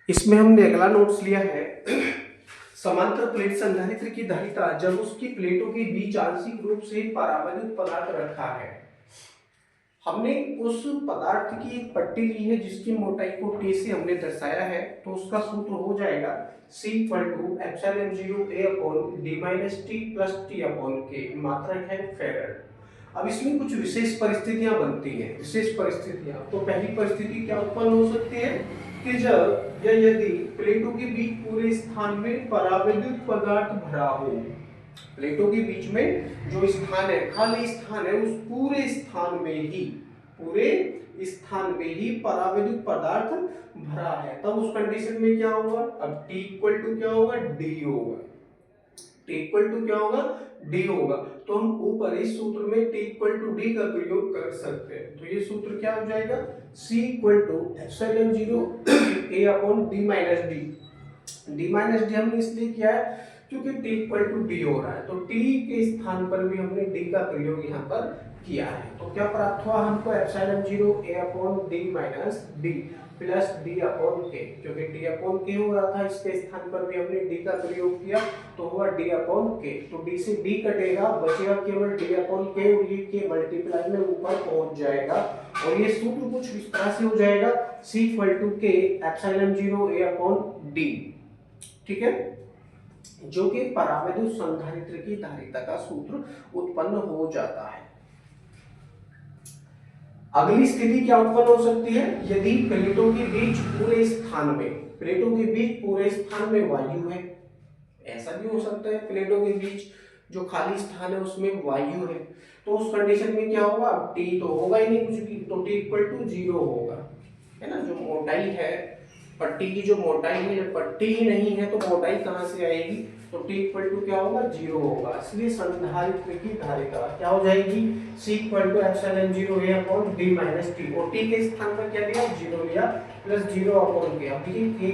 इसमें हमने अगला नोट्स लिया है समांतर प्लेट संधारित्र की धारिता जब उसकी प्लेटों के बीच आंशिक रूप से परावैद्युत पदार्थ रखा है। हमने उस पदार्थ की एक पट्टी ली है जिसकी मोटाई को T से हमने दर्शाया है, तो उसका सूत्र हो जाएगा C = epsilon 0 A upon D minus T plus T upon K। मात्रक है फेराड। अब इसमें कुछ विशेष परिस्थितियां बनती हैं। विशेष परिस्थितियां, तो पहली परिस्थिति क्या उत्पन्न हो सकती है कि जब या यदि प्लेटों के बीच पूरे स्थान में परावैद्युत पदार्थ भरा हो। प्लेटों के बीच में जो स्थान है, खाली स्थान है, उस पूरे स्थान में ही परावैद्युत पदार्थ भरा है, तब उस कंडीशन में क्या होगा। अब T इक्वल टू क्या होगा, D होगा। T इक्वल टू क्या होगा, D होगा। तो हम ऊपर इस सूत्र में T इक्वल टू D का प्रयोग कर सकते हैं। तो ये सूत्र क्या हो जाएगा, C equal to epsilon 0 A upon D minus D। D minus D हमने इसलिए किया है क्योंकि T इक्वल टू D हो रहा है, तो T के स्थान पर भी हमने D का प्रयोग यहाँ पर किया है। तो क्या प्राप्त हुआ हमको, epsilon 0 A upon D minus D plus D upon K। क्योंकि D अपॉन K हो रहा था, इसके स्थान पर भी हमने D का प्रयोग किया, तो हुआ D अपॉन K। तो D से D कटेगा, बचेगा केवल D अपॉन K, और ये K मल्टीप्लाई में ऊपर पहुंच जाएगा, और ये सूत्र कुछ इस तरह से हो जाएगा C equal to K epsilon 0 A upon D। ठीक है, जो कि परावैद्युत संधारित्र की धारिता का सूत्र उत्पन्न हो जाता है। अगली स्थिति क्या उत्पन्न हो सकती है, यदि प्लेटों के बीच पूरे स्थान में वायु है। ऐसा भी हो सकता है प्लेटों के बीच जो खाली स्थान है उसमें वायु है, तो उस कंडीशन में क्या होगा, अब T तो होगा ही नहीं कुछ भी, तो T इक्वल टू 0 होगा, है ना। जो मोटाई है, पट्टी की जो मोटाई है, जब पट्टी ही नहीं है तो मोटाई कहां से आएगी, तो T इक्वल टू क्या होगा, 0 होगा। इसलिए संधारित्र की धारिता क्या हो जाएगी, C equal to epsilon 0 A upon D minus T, और T के स्थान पर क्या लिया, 0 लिया, प्लस 0 अपॉन K। अब देखिए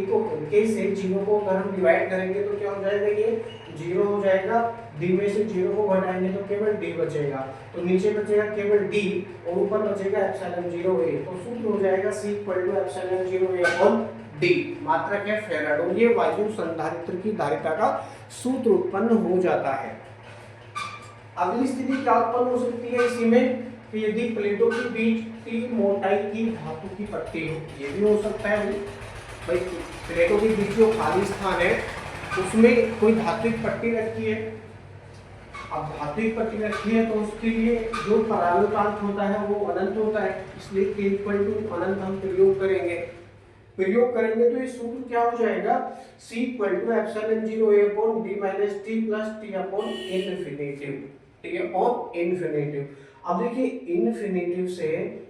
K से 0 को अगर हम डिवाइड करेंगे तो क्या हो जाएगा, ये 0 हो जाएगा। D में से 0 को घटाएंगे तो केवल D बचेगा, तो नीचे बचेगा केवल D और ऊपर बचेगा एप्सिलॉन 0 A। तो सूत्र हो जाएगा C equal to epsilon 0 A upon D। मात्रक है फेराड, और ये वायु संधारित्र की धारिता का सूत्र उत्पन्न हो जाता है। अगली स्थिति क्या उत्पन्न हो सकती है इसी में, कि यदि प्लेटों के बीच T मोटाई की धातु की पट्टी हो। ये भी हो सकता है भाई, प्लेटों के बीच जो खाली स्थान है उसमें कोई धात्विक पट्टी रखी है। अब धात्विक पट्टी रखी है तो उसके लिए जो परावैद्युतांक होता है वो अनंत होता है, इसलिए K इक्वल टू अनंत हम प्रयोग करेंगे तो ये सूत्र क्या हो जाएगा, C equal to epsilon 0 A upon D minus T plus T upon infinitive. अब देखिए इन्फिनिटिव से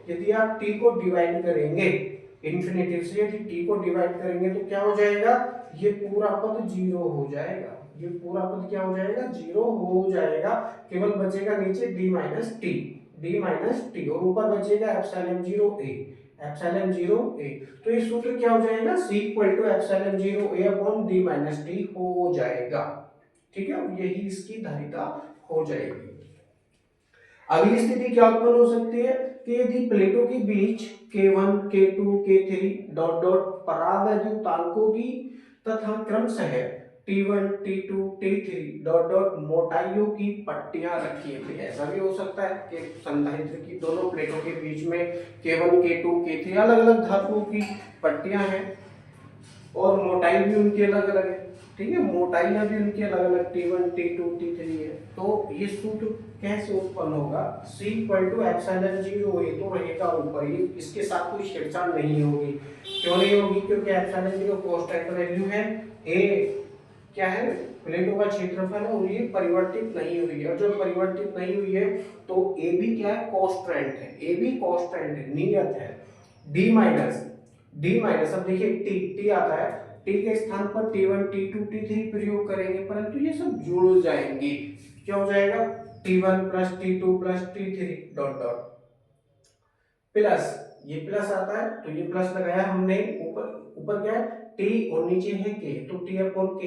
यदि आप T को डिवाइड करेंगे, तो क्या हो जाएगा, ये पूरा पद 0 हो जाएगा। क्या हो जाएगा, 0 हो जाएगा। केवल बचेगा नीचे D माइनस टी और ऊपर बचेगा एप्सिलॉन 0 A। तो ये सूत्र क्या हो जाएगा, C equal to epsilon 0 A upon D minus T हो जाएगा। ठीक है, यही इसकी धारिता हो जाएगी। अगली स्थिति क्या उत्पन्न हो सकती है कि यदि प्लेटों के बीच K1 K2 K3 dot dot परावैद्युतांकों की तथा क्रमशः T1 T2 T3 dot dot मोटाइयों की पट्टियां रखी है। ऐसा भी हो सकता है कि संधारित्र की दोनों प्लेटों के बीच में K1 K2 K3 अलग अलग धातुओं की पट्टियां हैं और मोटाई भी उनकी अलग अलग है। ठीक है, मोटाइयां भी उनकी अलग अलग T1 T2 T3 है। तो ये सूत्र कैसे उत्पन्न होगा, C equal to epsilon 0 A तो रहेगा ऊपर ही, इसके साथ कोई छेड़छाड़ नहीं होगी। क्यों नहीं होगी, क्योंकि एप्सिलॉन 0 कांस्टेंट वैल्यू है, A क्या है, प्लेटों का क्षेत्रफल है, और ये परिवर्तित नहीं हुई है, और जब परिवर्तित नहीं हुई है तो A भी क्या है, कांस्टेंट है, नियत है। D माइनस अब देखिए T आता है, T के स्थान पर T1 T2 T3 प्रयोग करेंगे, परंतु ये सब जुड़ जाएंगे। क्या हो जाएगा, T1 plus T2 plus T3 dot dot plus, ये प्लस आता है तो ये प्लस लगाया हमने, ऊपर क्या है T और नीचे है K, तो T अपॉन K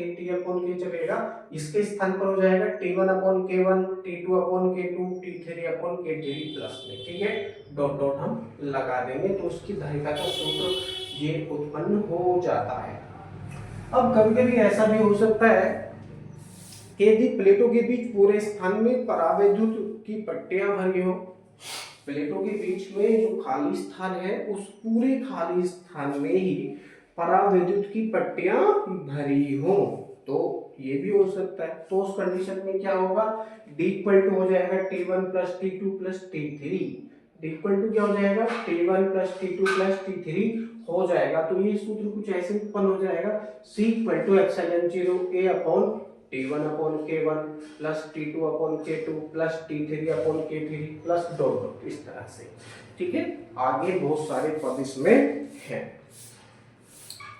चलेगा। इसके स्थान पर हो जाएगा T1 upon K1 T2 upon K2 T3 upon K3 plus में। ठीक है, डॉट डॉट हम लगा देंगे तो उसकी धारिता का सूत्र ये उत्पन्न हो जाता है। अब कभी कभी ऐसा भी हो सकता है कि यदि प्लेटों के बीच पूरे स्थान में परावैद्युत की पट्टियां भरी हो, प्लेटों के बीच में जो खाली स्थान है उस पूरे खाली स्थान में ही परावैद्युत की पट्टियां भरी हो, तो ये भी हो सकता है। तो उस कंडीशन में क्या होगा, D इक्वल टू हो जाएगा T1 plus T2 plus T3। D equal to क्या हो जाएगा, T1 plus T2 plus T3 हो जाएगा। तो ये सूत्र कुछ ऐसे उत्पन्न हो जाएगा, C equal to epsilon 0 A upon T1 upon K1 plus T2 upon K2 plus T3 upon K3 plus dot dot, इस तरह से। ठीक है, आगे बहुत सारे पद इसमें हैं।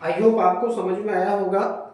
आई होप आपको समझ में आया होगा।